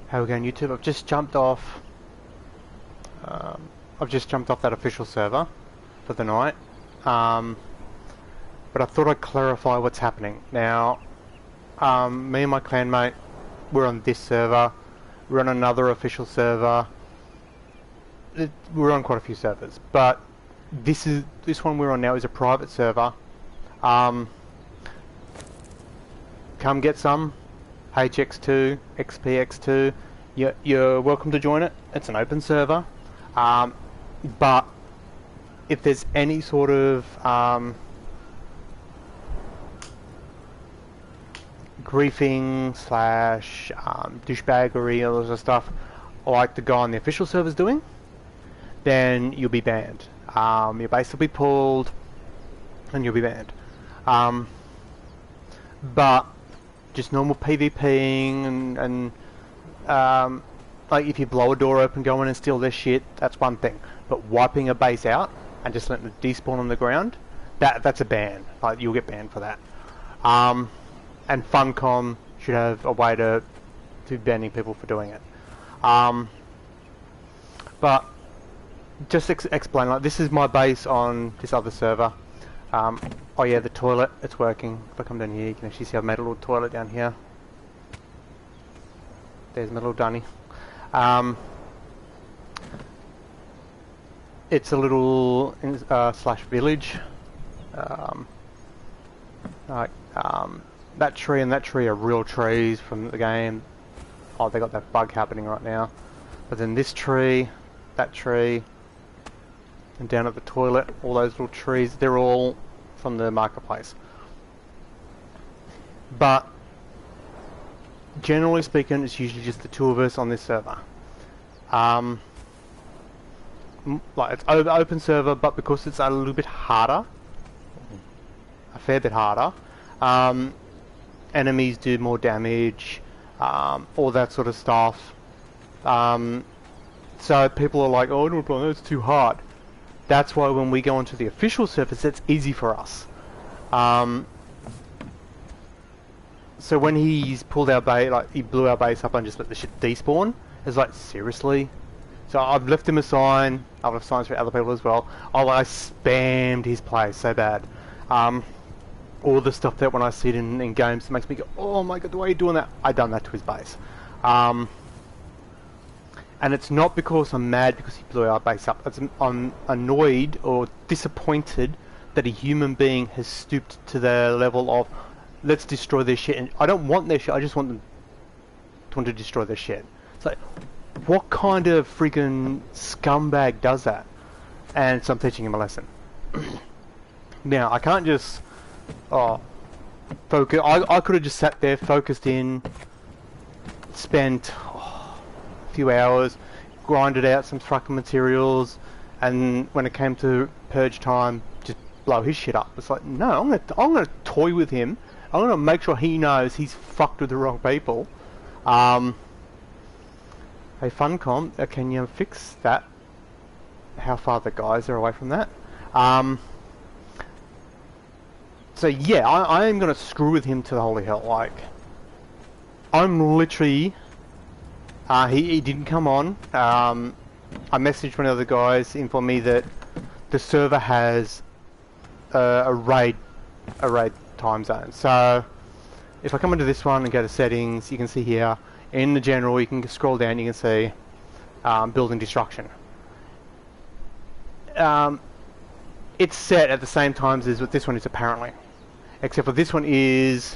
How are we going, YouTube? I've just jumped off. That official server for the night. But I thought I'd clarify what's happening. Now, me and my clanmate, we're on this server. We're on another official server. We're on quite a few servers, but this one we're on now is a private server. Come get some. HX2, XPX2. You're welcome to join it. It's an open server. But if there's any sort of griefing slash douchebaggery, all those stuff, like the guy on the official server's doing, then you'll be banned. Your base will be pulled, and you'll be banned. But just normal PvPing and like if you blow a door open, go in and steal their shit, that's one thing. But wiping a base out and just letting it despawn on the ground, that's a ban. Like, you'll get banned for that. And Funcom should have a way to banning people for doing it. But just explain, like, this is my base on this other server. Oh yeah, the toilet, it's working. If I come down here, you can actually see I've made a little toilet down here. There's my little dunny. It's a little slash village. That tree and that tree are real trees from the game. Oh, they got that bug happening right now. But then this tree, that tree, and down at the toilet, all those little trees, they're all from the marketplace. But generally speaking, it's usually just the two of us on this server. Like, it's open server, but because it's a little bit harder, a fair bit harder, enemies do more damage, all that sort of stuff. So people are like, oh, no, it's too hard. That's why when we go onto the official servers, it's easy for us. So when he's pulled our base, like he blew our base up and just let the shit despawn, it's like, seriously? So I've left him a sign. I've left signs for other people as well. Oh, I spammed his place so bad. All the stuff that when I see it in games, it makes me go, oh my god, the way you're doing that, I've done that to his base. And it's not because I'm mad because he blew our base up. I'm annoyed or disappointed that a human being has stooped to the level of, let's destroy their shit. And I don't want their shit, I just want to destroy their shit. It's like, what kind of freaking scumbag does that? And so I'm teaching him a lesson. Now, I can't just focus. I could have just sat there, focused in, spent a few hours, grinded out some fucking materials, and when it came to purge time, just blow his shit up. It's like, no, I'm gonna toy with him. I'm gonna make sure he knows he's fucked with the wrong people. Hey Funcom, can you fix that? How far the guys are away from that? So yeah, I am gonna screw with him to the holy hell. Like, I'm literally, he didn't come on. I messaged one of the guys, informed me that the server has a raid time zone. So if I come into this one and go to settings, you can see here in the general, you can scroll down, you can see building destruction. It's set at the same times as what this one is apparently, except for this one is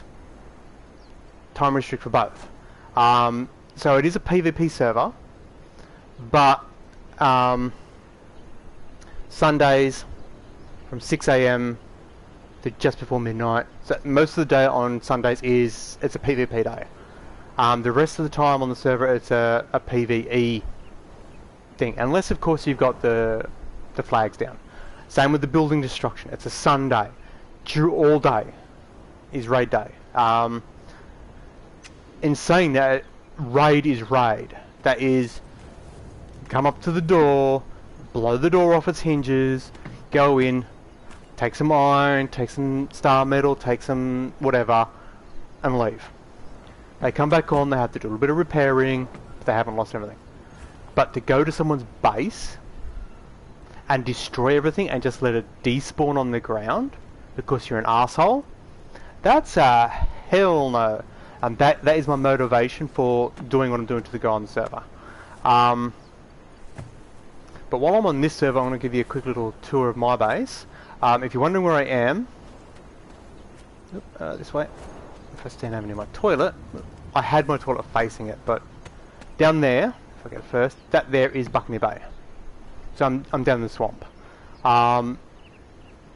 time restrict for both. So it is a PvP server, but Sundays from 6 AM to just before midnight. So most of the day on Sundays it's a PvP day. The rest of the time on the server it's a PvE thing, unless of course you've got the flags down. Same with the building destruction. It's a Sunday. All day is raid day. In saying that, raid is raid. That is, come up to the door, blow the door off its hinges, go in, take some iron, take some star metal, take some whatever, and leave. They come back on, they have to do a little bit of repairing, they haven't lost everything. But to go to someone's base and destroy everything and just let it despawn on the ground because you're an asshole, that's a hell no. And that is my motivation for doing what I'm doing to the guy on the server. But while I'm on this server, I'm going to give you a quick little tour of my base. If you're wondering where I am, this way. If I stand over near my toilet, I had my toilet facing it, but down there, if I get it first, that there is Buccaneer Bay. So I'm down in the swamp. My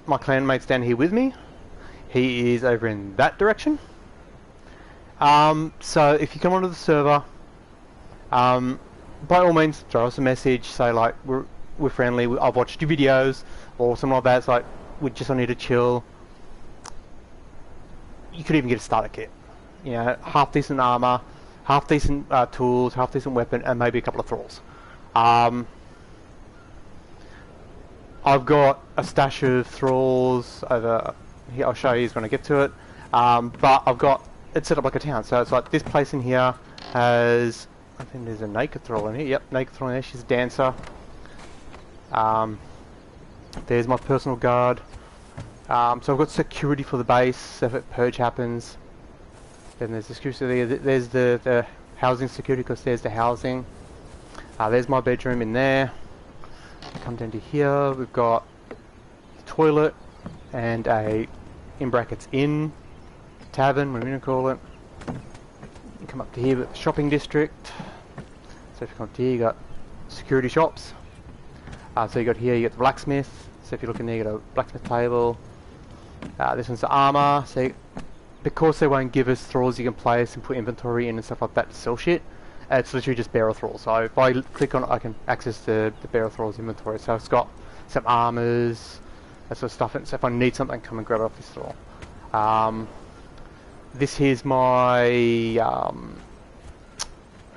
clanmate's down here with me. He is over in that direction. So if you come onto the server, by all means, throw us a message, say like, we're friendly, I've watched your videos, or something like that. It's like, we just need to chill. You could even get a starter kit. You know, half decent armor, half decent tools, half decent weapon, and maybe a couple of thralls. I've got a stash of thralls over here. I'll show you when I get to it. But I've got it set up like a town. So it's like this place in here has, I think there's a naked thrall in here. Yep, naked thrall in there. She's a dancer. There's my personal guard. So I've got security for the base if a purge happens. Then there's the security there. There's the housing security because there's the housing. There's my bedroom in there. Come down to here. We've got the toilet and a, in brackets, inn, tavern, whatever you want to call it. You come up to here with the shopping district. So if you come up to here, you got security shops. So you got here, you got the blacksmith. So if you look in there, you got a blacksmith table. This one's the armor. So because they won't give us thralls you can place and put inventory in and stuff like that to sell shit, it's literally just bearer thralls. So if I click on it, I can access the bearer thralls inventory. So it's got some armors, that sort of stuff. And so if I need something, come and grab it off this thrall. This here's my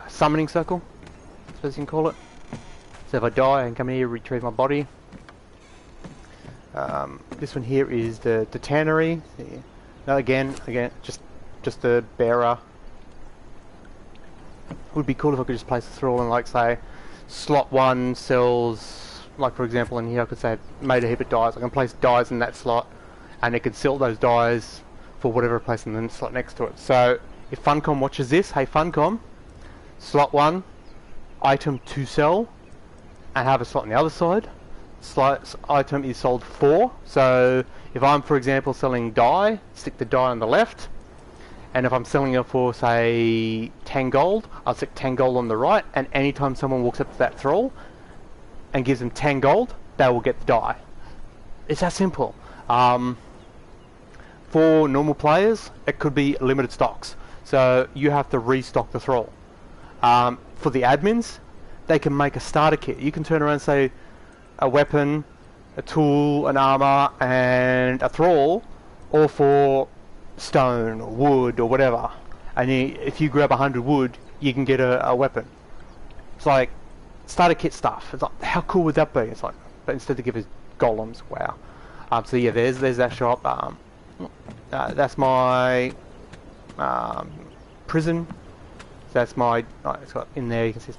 summoning circle, I suppose you can call it. So if I die, I can come in here, retrieve my body. This one here is the tannery. Now again, just the bearer. Would be cool if I could just place a thrall and, like, say, slot 1 sells, like for example in here I could say made a heap of dyes. I can place dyes in that slot and it could sell those dyes for whatever I place in the slot next to it. So if Funcom watches this, hey Funcom, slot 1, item to sell, and have a slot on the other side. Slot item is sold 4. So if I'm, for example, selling dye, stick the dye on the left. And if I'm selling it for, say, 10 gold, I'll stick 10 gold on the right. And anytime someone walks up to that thrall and gives them 10 gold, they will get the dye. It's that simple. For normal players, it could be limited stocks. So you have to restock the thrall. For the admins, they can make a starter kit. You can turn around and say a weapon, a tool, an armor, and a thrall, all for stone or wood or whatever. And if you grab 100 wood, you can get a weapon. It's like starter kit stuff. It's like, how cool would that be? It's like, but instead they give us golems. Wow. So yeah, there's that shop. That's my prison. That's my, it's got in there, you can see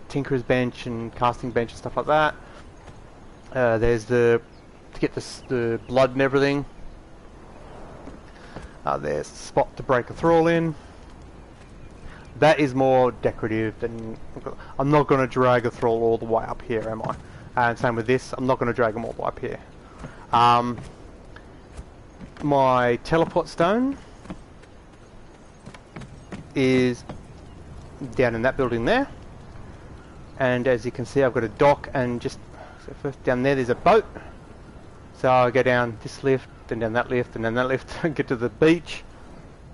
tinkerer's bench and casting bench and stuff like that. There's to get the blood and everything. There's the spot to break a thrall in. That is more decorative than, I'm not going to drag a thrall all the way up here, am I? And same with this, I'm not going to drag them all the way up here. My teleport stone is down in that building there, and as you can see I've got a dock, and just so first down there's a boat, so I go down this lift and down that lift and then that lift and get to the beach.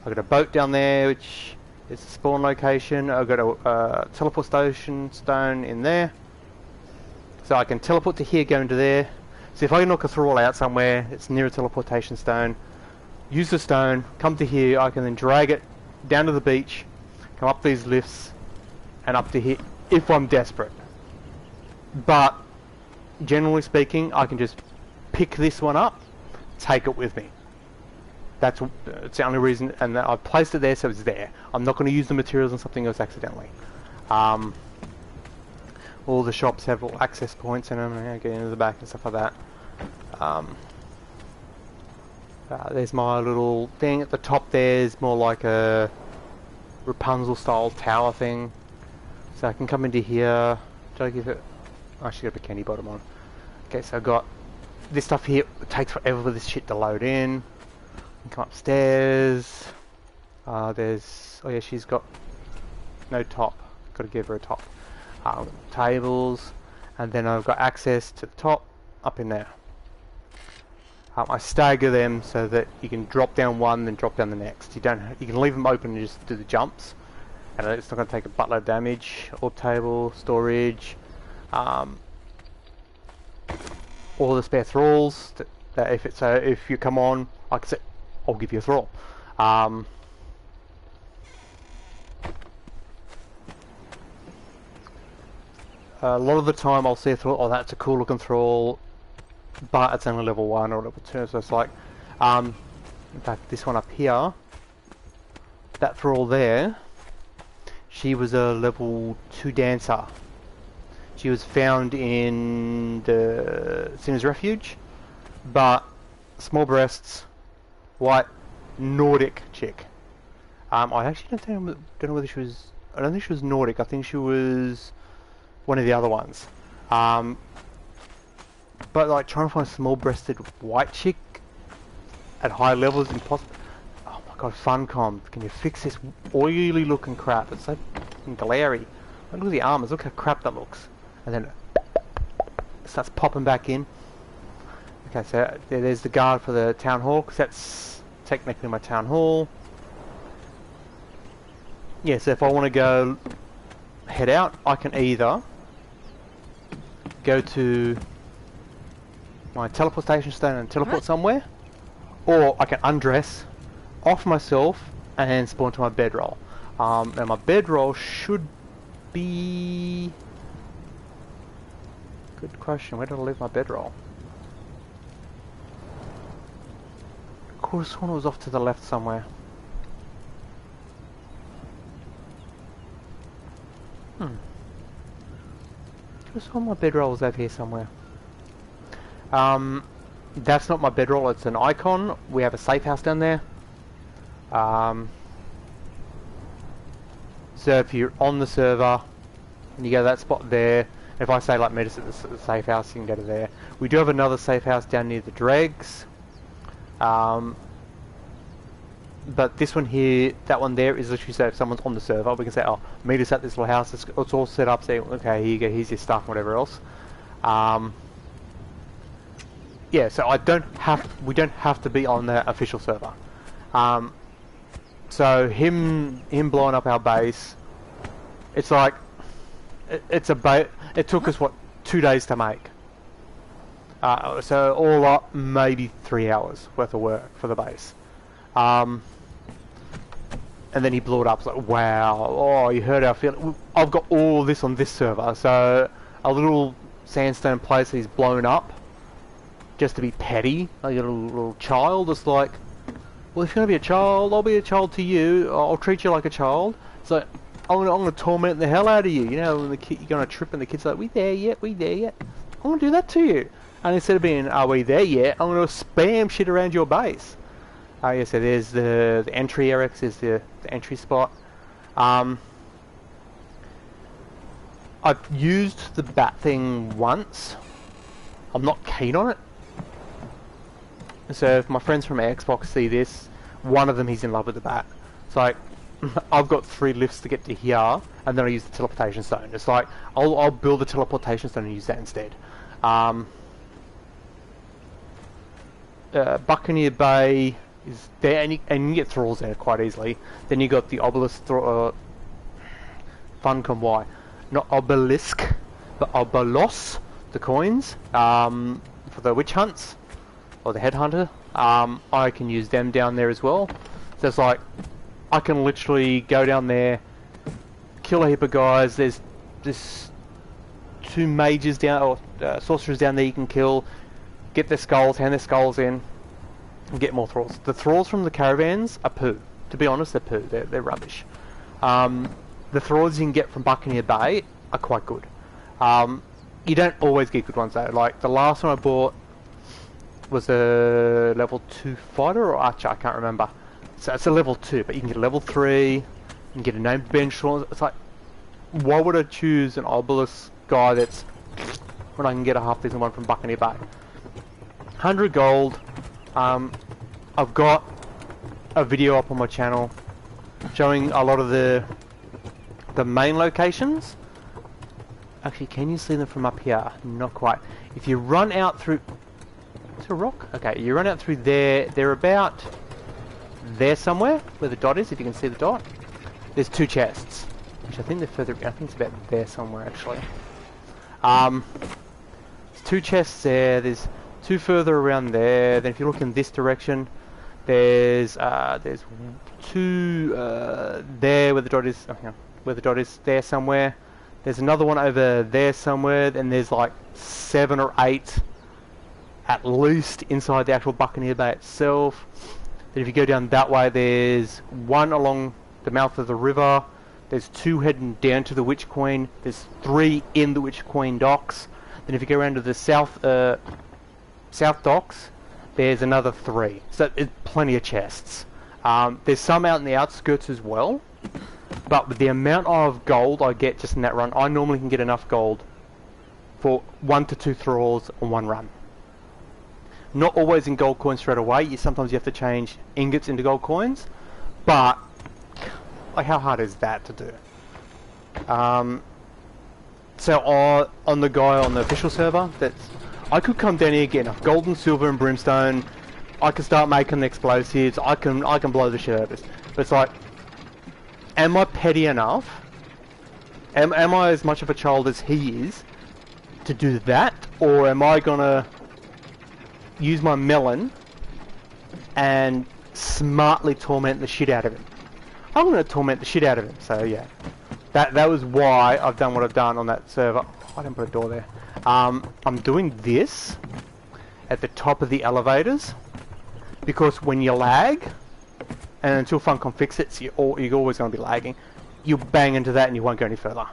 I've got a boat down there which is the spawn location. I've got a teleport station stone in there, so I can teleport to here, go into there. So if I knock a thrall out somewhere, it's near a teleportation stone, use the stone, come to here, I can then drag it down to the beach, come up these lifts, and up to here, if I'm desperate. But, generally speaking, I can just pick this one up, take it with me. That's the only reason, and I've placed it there so it's there. I'm not going to use the materials on something else accidentally. Um, all the shops have all access points in them, and get into the back and stuff like that. There's my little thing at the top. There's more like a Rapunzel style tower thing, so I can come into here. Did I give it? I should have a bikini bottom on. Okay, so I've got this stuff here. It takes forever for this shit to load in. Come upstairs. There's, oh yeah, she's got no top. Got to give her a top. Tables, and then I've got access to the top up in there. I stagger them so that you can drop down one, then drop down the next. You can leave them open and just do the jumps, and it's not going to take a buttload of damage. Orb table, storage, all the spare thralls. That if you come on, like I said, I'll give you a thrall. A lot of the time I'll see a thrall. Oh, that's a cool looking thrall. But it's only level 1 or level 2, so it's like, in fact, this one up here, that thrall there, she was a level 2 dancer. She was found in the Sinner's Refuge, but small breasts, white, Nordic chick. I actually don't know whether she was, I don't think she was Nordic, I think she was one of the other ones. But like trying to find a small-breasted white chick at high levels is impossible. Oh my god, Funcom, can you fix this oily looking crap? It's so fucking glary. Look at the armors, look how crap that looks. And then it starts popping back in. Okay, so there's the guard for the town hall, because that's technically my town hall. Yeah, so if I want to go head out, I can either go to my teleportation stone and teleport somewhere, or I can undress, off myself, and spawn to my bedroll. And my bedroll should be... Good question, where did I leave my bedroll? Of course, one was off to the left somewhere. Just one of my bedrolls over here somewhere. That's not my bedroll, it's an icon. We have a safe house down there. So if you're on the server and you go to that spot there, if I say like meet us at the safe house, you can go to there. We do have another safe house down near the dregs. But this one here, that one there is literally so if someone's on the server, we can say, oh, meet us at this little house. It's all set up, say, okay, here you go, here's your stuff and whatever else. Yeah, so we don't have to be on the official server. So him blowing up our base, it's like, it took us what, 2 days to make. So all up, maybe 3 hours worth of work for the base. And then he blew it up. It's like, wow, oh, you heard our feeling. I've got all this on this server, so a little sandstone place that he's blown up just to be petty, like a little child. It's like, well, if you're gonna be a child, I'll be a child to you. I'll treat you like a child. So I'm gonna torment the hell out of you. You know, when you're gonna trip and the kid's like, we there yet? We there yet? I'm gonna do that to you. And instead of being, are we there yet? I'm gonna spam shit around your base. Yeah, so there's the entry area, is the entry spot. I've used the bat thing once. I'm not keen on it. So if my friends from Xbox see this, one of them, he's in love with the bat. It's like, I've got 3 lifts to get to here, and then I use the teleportation stone. It's like, I'll build the teleportation stone and use that instead. Buccaneer Bay is there, and you can get thralls there quite easily. Then you got the obelisk, Funcom Y, not obelisk, but obolos, the coins, for the witch hunts, or the headhunter. I can use them down there as well. So it's like, I can literally go down there, kill a heap of guys. There's 2 mages down, or sorcerers down there you can kill, get their skulls, hand their skulls in, and get more thralls. The thralls from the caravans are poo. To be honest, they're poo. They're rubbish. the trawlers you can get from Buccaneer Bay are quite good. You don't always get good ones though. Like the last one I bought was a level 2 fighter or archer, I can't remember. So it's a level 2, but you can get a level 3, you can get a named bench trawler. It's like, why would I choose an obelisk guy that's when I can get a half decent one from Buccaneer Bay? 100 gold. I've got a video up on my channel showing a lot of the main locations. Actually, can you see them from up here? Not quite. If you run out through... Is it a rock? Okay, you run out through there. They're about there somewhere, where the dot is, if you can see the dot. There's 2 chests, which I think they're further... I think it's about there somewhere, actually. There's 2 chests there. There's 2 further around there. Then if you look in this direction, there's 2 there where the dot is. Oh, hang on. Where the dot is there somewhere. There's another one over there somewhere, and there's like 7 or 8 at least inside the actual Buccaneer Bay itself. Then if you go down that way, there's 1 along the mouth of the river. There's 2 heading down to the Witch Queen. There's 3 in the Witch Queen docks. Then if you go around to the south docks, there's another 3. So there's plenty of chests. There's some out in the outskirts as well. But with the amount of gold I get just in that run, I normally can get enough gold for 1 to 2 thralls on 1 run. Not always in gold coins straight away. Sometimes you have to change ingots into gold coins. But, like, how hard is that to do? So on the guy on the official server, I could come down here, get enough gold and silver and brimstone. I can start making the explosives. I can blow the shit out of this. But it's like, am I petty enough? Am I as much of a child as he is to do that, or am I gonna use my melon and smartly torment the shit out of him? I'm gonna torment the shit out of him. So yeah, that was why I've done what I've done on that server. Oh, I didn't put a door there. I'm doing this at the top of the elevators because when you lag, and until Funcom fix it, so you're always going to be lagging, you'll bang into that and you won't go any further.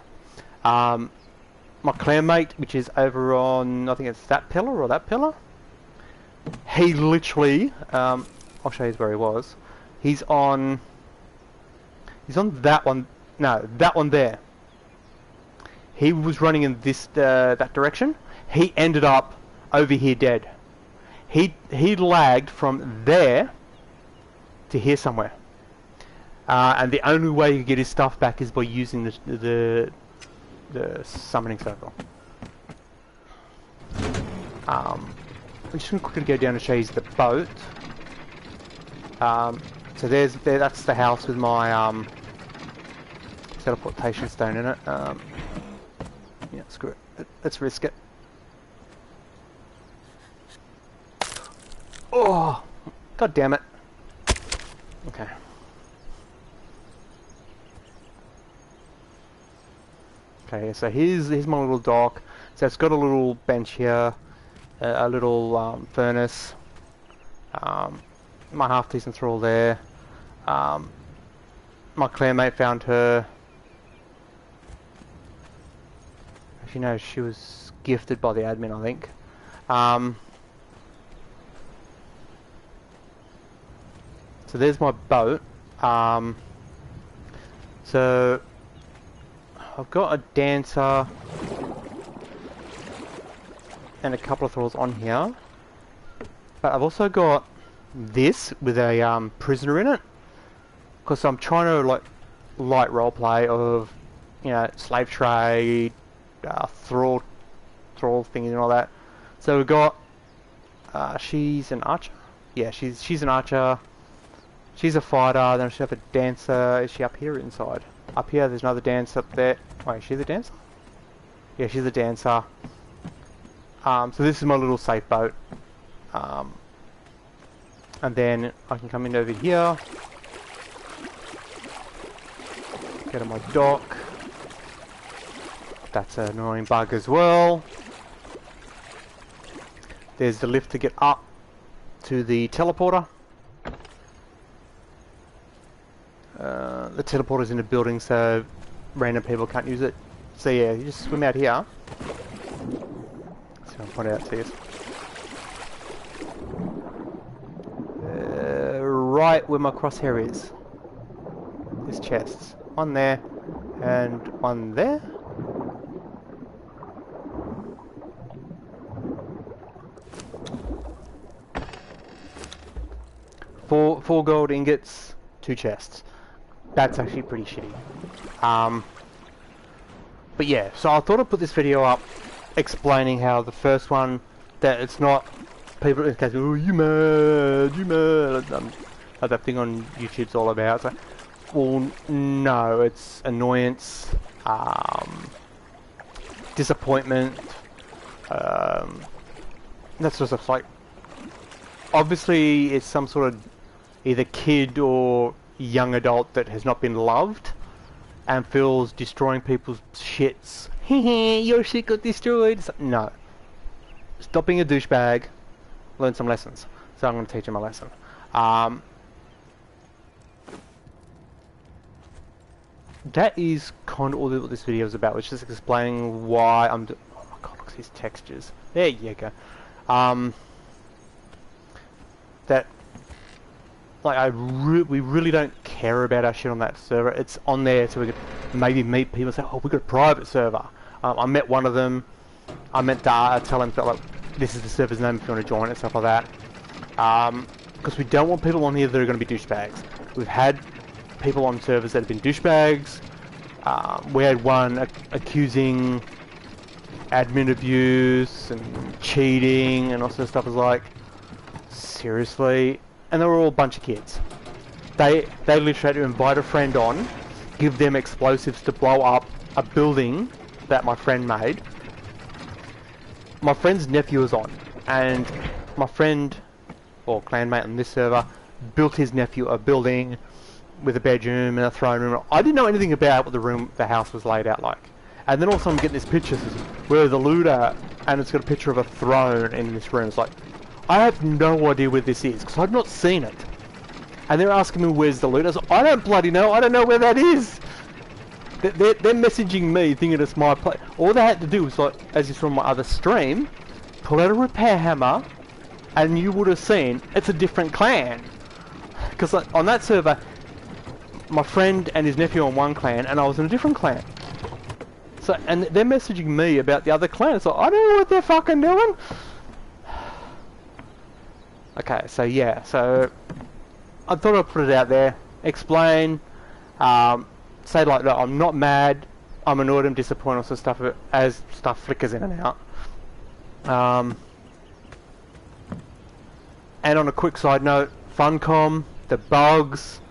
My clanmate, which is over on, I think it's that pillar or that pillar, he literally, I'll show you where he was. He's on that one. No, that one there. He was running in this that direction. He ended up over here dead. He lagged from there to here somewhere, and the only way you get his stuff back is by using the summoning circle. I'm just going to quickly go down and show you the boat. So that's the house with my teleportation stone in it. Yeah, screw it. Let's risk it. Oh, god damn it. Okay. Okay, so here's my little dock. So it's got a little bench here, a little furnace. My half decent thrall there. My clanmate found her. Actually, no, she was gifted by the admin, I think. So there's my boat. So I've got a dancer and a couple of thralls on here, but I've also got this with a prisoner in it, because I'm trying to like light roleplay of, you know, slave trade, thrall thing and all that. So we've got she's an archer. Yeah, she's an archer. She's a fighter. Then she have a dancer. Is she up here or inside? Up here, there's another dancer up there. Wait, is she the dancer? Yeah, she's the dancer. So this is my little safe boat. And then I can come in over here. Go to my dock. That's an annoying bug as well. There's the lift to get up to the teleporter. The teleporter's in the building, so random people can't use it. So yeah, you just swim out here. So I'll point out to you. Right where my crosshair is. There's chests. One there, and one there. Four gold ingots, 2 chests. That's actually pretty shitty. But yeah, so I thought I'd put this video up explaining how the first one, that it's not people in case, oh, you mad, like that thing on YouTube's all about. So, well, no, it's annoyance, disappointment, that sort of stuff. Like, obviously, it's some sort of either kid or young adult that has not been loved and feels destroying people's shits. Hehe, your shit got destroyed. No. Stop being a douchebag. Learn some lessons. So I'm going to teach him a lesson. That is kind of all that this video is about, which is explaining why I'm oh my god, look at these textures. There you go. That, like, we really don't care about our shit on that server. It's on there so we could maybe meet people and say, oh, we've got a private server. I met one of them. I met Dara, tell him that, like, this is the server's name if you want to join it, and stuff like that. Because we don't want people on here that are going to be douchebags. We've had people on servers that have been douchebags. We had one accusing admin abuse and cheating and all sorts of stuff. Is like, seriously? And they were all a bunch of kids. They literally had to invite a friend on, give them explosives to blow up a building that my friend made. My friend's nephew was on, and my friend, or clanmate on this server, built his nephew a building with a bedroom and a throne room. I didn't know anything about what the house was laid out like. And then all of a sudden I'm getting this picture, says, where's the loot at? And it's got a picture of a throne in this room. It's like, I have no idea where this is, because I've not seen it. And they're asking me where's the loot. I was like, I don't bloody know, I don't know where that is. They're messaging me thinking it's my place. All they had to do was, like, as you saw on my other stream, pull out a repair hammer, and you would have seen it's a different clan. Because, like, on that server, my friend and his nephew on one clan, and I was in a different clan. So, and they're messaging me about the other clan. So I don't know what they're fucking doing. Okay, so yeah, so I thought I'd put it out there, explain, say like, look, I'm not mad, I'm annoyed, I'm disappointed, all sorts of stuff as stuff flickers in and out. And on a quick side note, Funcom, the bugs,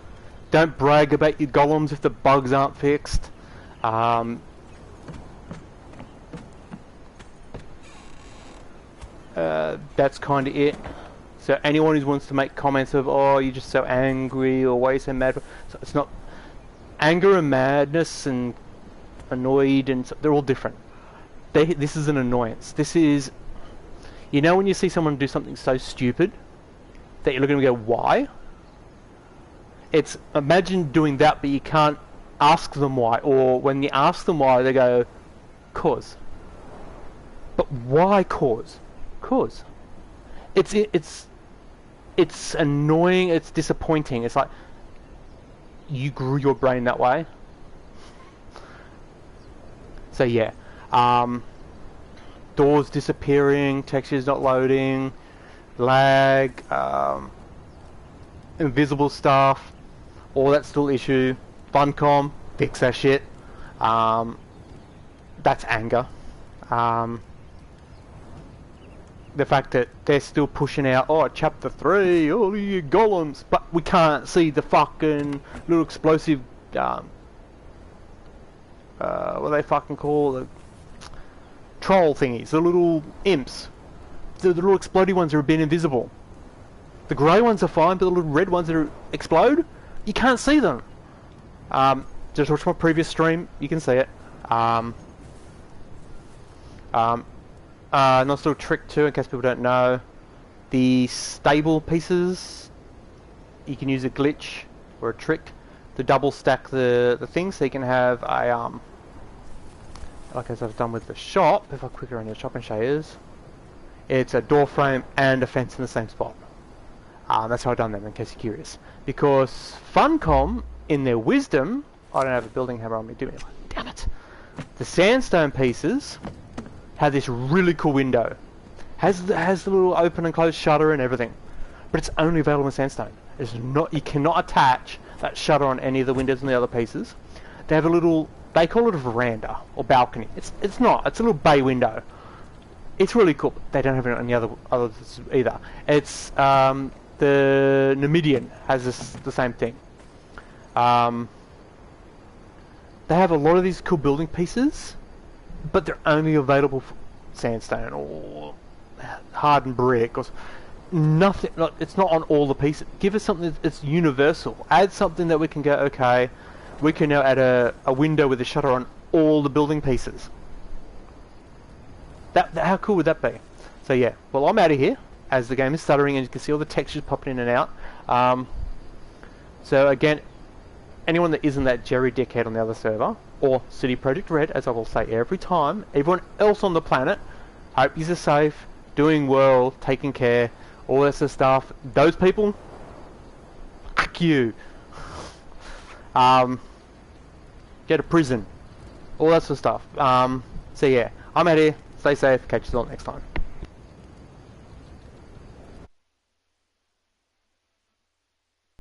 don't brag about your golems if the bugs aren't fixed. That's kind of it. So anyone who wants to make comments of, oh, you're just so angry, or why are you so mad? So it's not. Anger and madness and annoyed, and they're all different. This is an annoyance. This is, you know, when you see someone do something so stupid that you're looking and go, why? It's, imagine doing that, but you can't ask them why, or when you ask them why, they go, cause. But why cause? Cause. It's annoying, it's disappointing. It's like, you grew your brain that way. So yeah, doors disappearing, textures not loading, lag, invisible stuff, all that's still issue. Funcom, fix that shit. That's anger. The fact that they're still pushing out, oh, chapter 3, all you golems, but we can't see the fucking little explosive, what do they fucking call the troll thingies, the little imps. The little exploding ones are a bit invisible. The grey ones are fine, but the little red ones that explode, you can't see them. Just watch my previous stream, you can see it. Nice little trick too, in case people don't know. The stable pieces, you can use a glitch or a trick to double stack the thing, so you can have a like as I've done with the shop. If I quick around the shop and show you, it's a door frame and a fence in the same spot. That's how I've done them, in case you're curious. Because Funcom, in their wisdom, I don't have a building hammer on me, do I? Damn it! The sandstone pieces have this really cool window. Has the little open and closed shutter and everything, but it's only available in sandstone. It's not. You cannot attach that shutter on any of the windows in the other pieces. They have a little. They call it a veranda or balcony. It's not. It's a little bay window. It's really cool. They don't have it on the others either. It's the Numidian has the same thing. They have a lot of these cool building pieces, but they're only available for sandstone or hardened brick or nothing. It's not on all the pieces. Give us something that's universal. Add something that we can go, okay, we can now add a window with a shutter on all the building pieces. How cool would that be? So yeah, well, I'm out of here as the game is stuttering and you can see all the textures popping in and out. So again, anyone that isn't that Jerry dickhead on the other server, or City Project Red, as I will say every time, everyone else on the planet, hope you're safe, doing well, taking care, all that sort of stuff. Those people, fuck you. Get to prison, all that sort of stuff. So yeah, I'm out here. Stay safe. Catch you all next time.